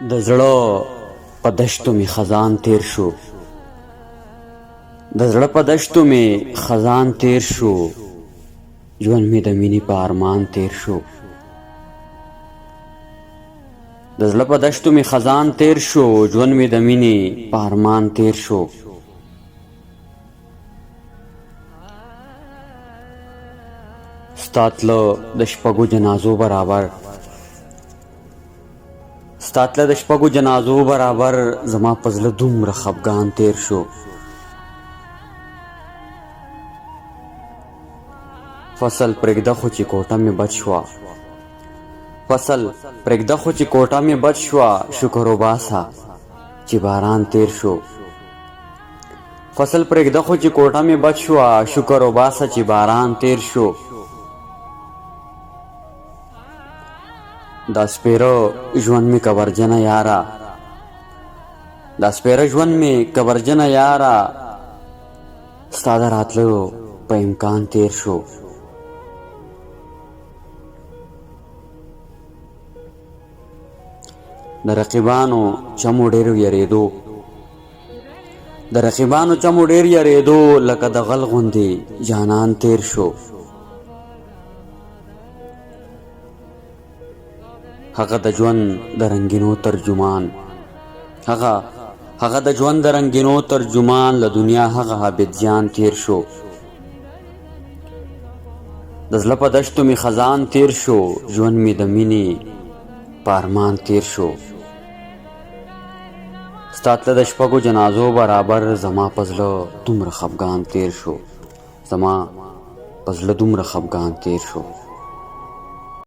د زړه په دشتو می خزان تیر شو، د زړه په دشتو می خزان تیر شو، ژوند می د مینې په ارمان تیر شو. د زړه په دشتو می خزان تیر شو، ژوند می د مینې په ارمان تیر شو. ستا تله د شپږو جنازو برابر، ستا تله د شپږو جنازو برابر، زما په زړه دومره خفګان تیر شو. فصل پرېږده خو چې کوټه مې بد شوه، فصل پرېږده خو چې کوټه مې بد شوه، شکر وباسه چې باران تیر شو. فصل پرېږده خو چې کوټه مې بد شوه، شکر وباسه چې باران تیر شو. دا سپېره ژوند مې کبرجنه یاره، دا سپېره ژوند مې کبرجنه یاره، ستا د راتلو په امکان تیر شو. د رقیبانو چمو ډېر یریدو، د رقیبانو چمو ډېر یریدو، لکه د غل غوندې جانان تیر شو. هغه د ژوند د رنګینو ترجمان، هغه د ژوند د رنګینو ترجمان، له دنیا هغه عابد جان تیر شو. د زړه په دشتو می خزان تیر شو، ژوند می د مینې په ارمان تیر شو. ستا تله د شپږو جنازو برابر، زما په زړه دومره خفګان تیر شو، زما په زړه دومره خفګان تیر شو.